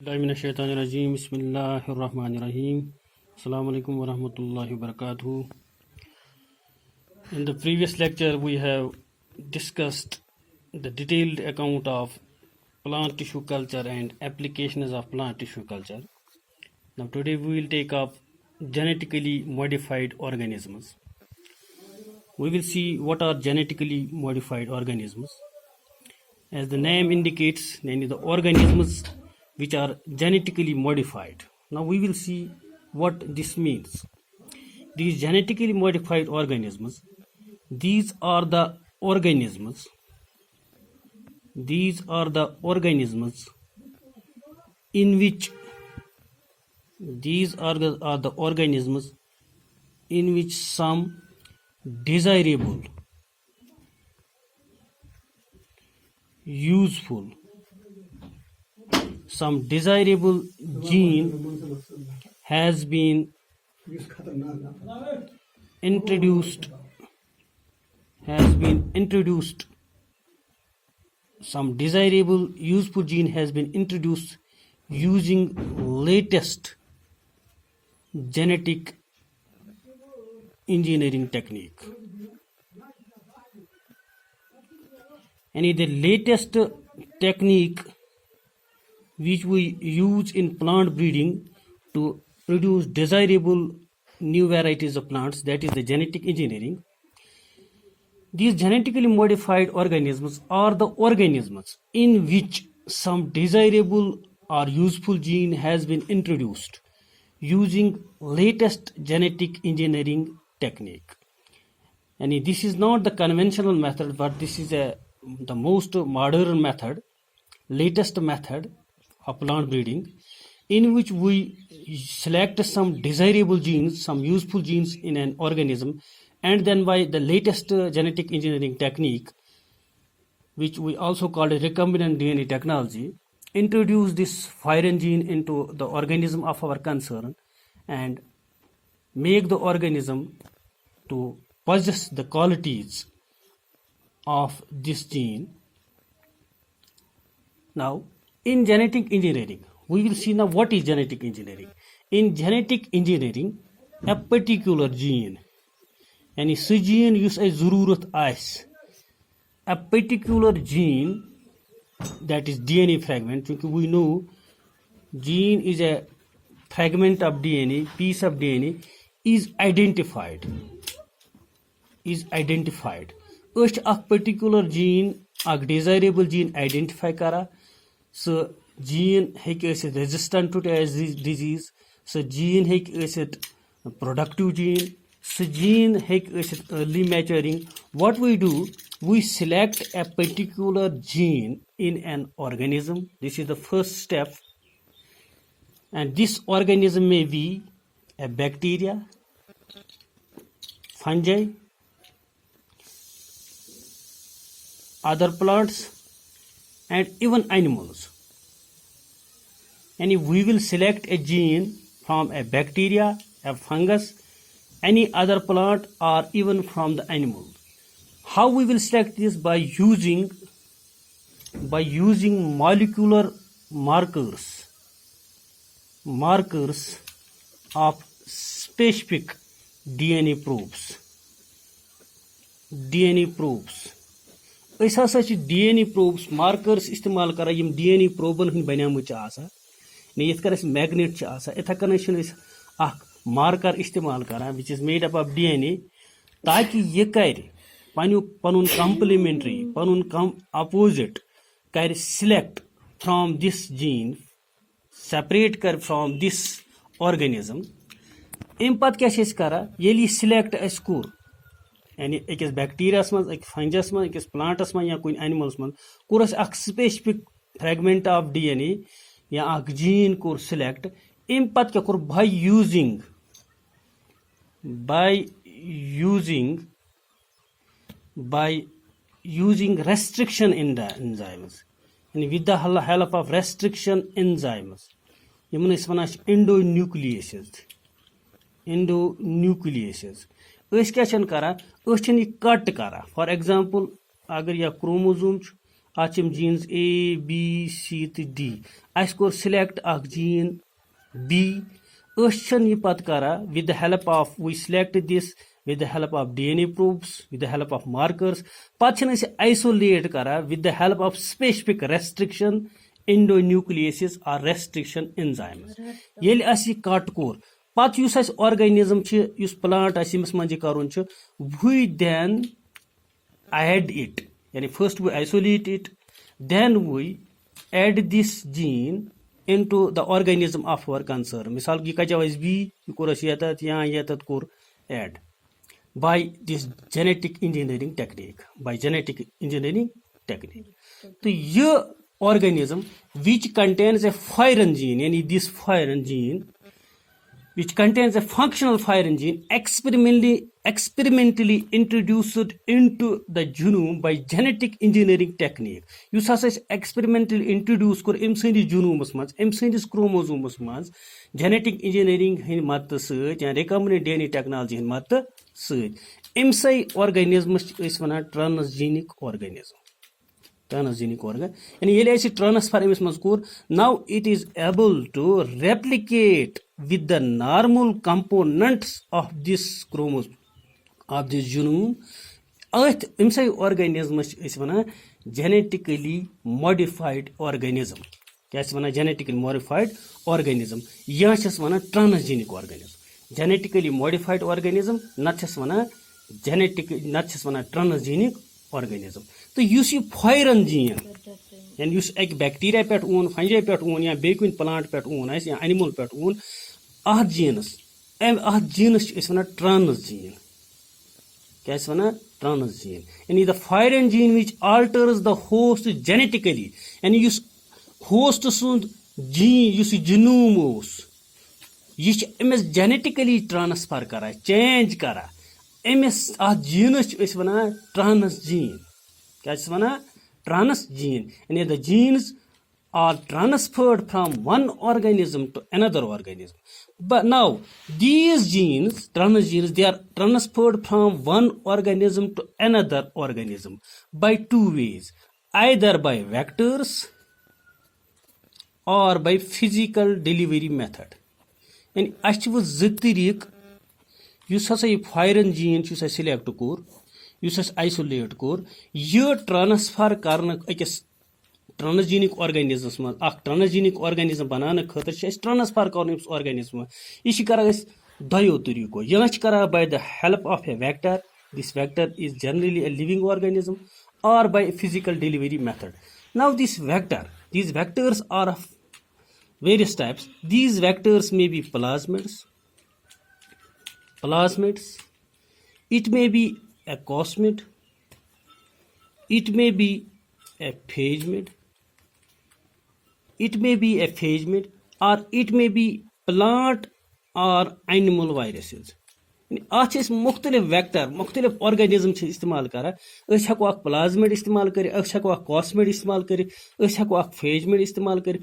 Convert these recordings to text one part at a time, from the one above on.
Bismillahirrahmanirrahim. Bismillahirrahmanirrahim. Assalamu alaikum wa rahmatullahi wa barakatuh. In the previous lecture, we have discussed the detailed account of plant tissue culture and applications of plant tissue culture. Now, today we will take up genetically modified organisms. We will see what are genetically modified organisms. As the name indicates, namely the organisms which are genetically modified. Now we will see what this means. These genetically modified organisms, these are the organisms in which some desirable, useful, gene has been introduced, some desirable useful gene has been introduced using latest genetic engineering technique. And the latest technique which we use in plant breeding to produce desirable new varieties of plants, that is the genetic engineering. These genetically modified organisms are the organisms in which some desirable or useful gene has been introduced using latest genetic engineering technique. And this is not the conventional method, but this is the most modern method, latest method of plant breeding, in which we select some desirable genes, some useful genes in an organism, and then by the latest genetic engineering technique, which we also call a recombinant DNA technology, introduce this foreign gene into the organism of our concern and make the organism to possess the qualities of this gene. Now, in genetic engineering, we will see now what is genetic engineering. In genetic engineering, a particular gene, and sü gene yus a zarurat as, a particular gene, that is DNA fragment, because we know gene is a fragment of DNA, piece of DNA is identified. Us a particular gene, a desirable gene identify kara, so gene hek resistant to disease, so gene hek productive gene, so gene hek early maturing. What we do, we select a particular gene in an organism. This is the first step, and this organism may be a bacteria, fungi, other plants, and even animals. And if we will select a gene from a bacteria, a fungus, any other plant, or even from the animal. How we will select this? By using molecular markers of specific DNA probes. أسۍ ہسا چھِ DNA probes markers استعمال کران یِم DNA proben ہٕنٛدۍ بنیمٕتۍ چھِ آسان یِتھ کٔنۍ اَسہِ میگنیٹ چھِ آسان یِتھٕے کٔنۍ چھِنہٕ أسۍ اکھ مارکر استعمال کران which is made up of DNA تاکہِ یہِ کرِ پنُن کمپلمنٹری پنُن opposite کرِ select from this gene, separate کر from this organism. اَمہِ پتہٕ کیاہ چھِ أسۍ کران ییٚلہِ یہِ select اَسہِ کوٚر یعنی أکِس بیکٹیریاہس منٛز أکِس فنجس منٛز أکِس پلانٹس منٛز یا کُنہِ اینملس منٛز کوٚر اَسہِ اکھ سپیسفک فریگمنٹ آف DNA یا اکھ جیٖن کوٚر سِلیکٹ. اَمہِ پتہٕ کیاہ کوٚر by using restriction in the enzymes, and with the help of restriction enzymes, یِمن أسۍ وَنان چھِ endonucleases. أسۍ کیاہ چھِنہٕ کران أسۍ چھِنہٕ یہِ کٹ کران. فار ایگزامپل اگر یا کروموزوم چھُ Achim genes A, B, C to D. I score select a gene B. With the help of, we select this with the help of DNA probes, with the help of markers. Pachan isolate kara with the help of specific restriction endonucleases or restriction enzymes. Yel asi cut core. Pat use as organism use plant asimus manji karun we then add it. Yani first we isolate it, then we add this gene into the organism of our concern. Misal ki kaja is B, you could add by this genetic engineering technique. So your organism which contains a furin gene, yani this furin gene, which contains a functional furin gene, experimentally introduced into the genome by genetic engineering technique. You such experimentally introduce kor emsindi genome mas, emsindi chromosomes mas, genetic engineering hin mat search and recombinant DNA technology hin mat search. Emsai organism is one transgenic organism. Transgenic organ. And yellow transfer now it is able to replicate with the normal components of this chromosome of this genome. Earth inside organism is one genetically modified organism. That's one genetically modified organism. Yes, is one transgenic organism. Genetically modified organism, not just one transgenic organism. So you see furin gene and use egg bacteria pet own, fungi pet own, ya bacon plant pet own, ya animal pet own, are genus. And our genus is one transgene. That's one transgene. And the furin gene which alters the host genetically. And you use host soon gene, you see genomes. You ms genetically transfer kara, change kara. Ms our genus is one transgene. That's one transgene. And the genes are transferred from one organism to another organism. But now these genes, transgenes, they are transferred from one organism to another organism by two ways, either by vectors or by physical delivery method. And actually zitirik you say furin gene you say select core, you say isolate core, you transfer karna transgenic organisms man ak transgenic organism banana khatir is transfer karna organism ishi kara is dayo tariko yanch kara by the help of a vector. This vector is generally a living organism or by physical delivery method. Now these vectors are of various types. These vectors may be plasmids, it may be a cosmid, it may be a phagemid, or it may be plant or animal viruses. आज इस मुख्तलिफ vector मुख्तलिफ organism इस्तेमाल करा हको अख plasmid इस्तेमाल कर हको अख कॉस्मिड इस्तेमाल कर हको अख फेजमिड इस्तेमाल कर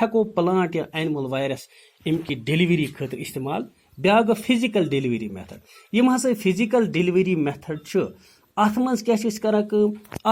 हको प्लांट या एनिमल वायरस इनकी डिलीवरी खतर इस्तेमाल ब्या फिजिकल डिलीवरी मेथड यम हसा फिजिकल डिलीवरी मेथड अत मज क्या करा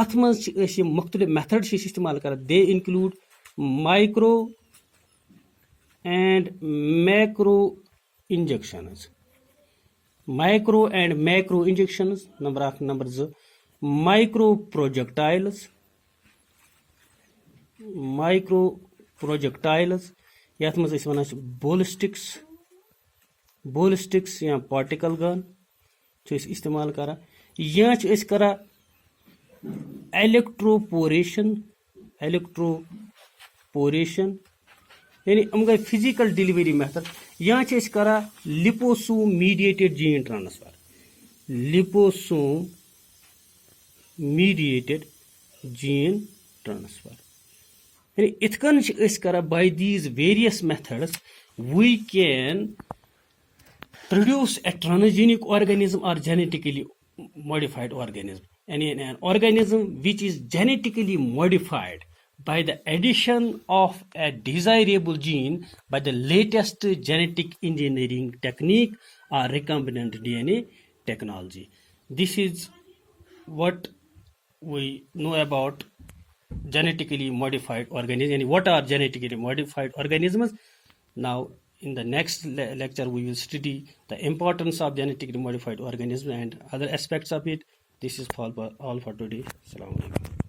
अत मज मुख्तलिफ मेथड इस्तेमाल करा they include micro and macro injections. Micro and macro injections, number 2, micro projectiles, यात मज इस वना ballistics या particle gun जो इस इस्तेमाल करा या जो इस करा electroporation यानी हम गए फिजिकल डिलीवरी मेथड यहाँ से करा लिपोसोम मीडिएटेड जीन ट्रांसफर यानी इतकन करा by these various methods we can produce a transgenic organism or genetically modified organism. An organism which is genetically modified by the addition of a desirable gene by the latest genetic engineering technique or recombinant DNA technology. This is what we know about genetically modified organisms and what are genetically modified organisms. Now, in the next lecture, we will study the importance of genetically modified organisms and other aspects of it. This is all for today. Assalamu alaikum.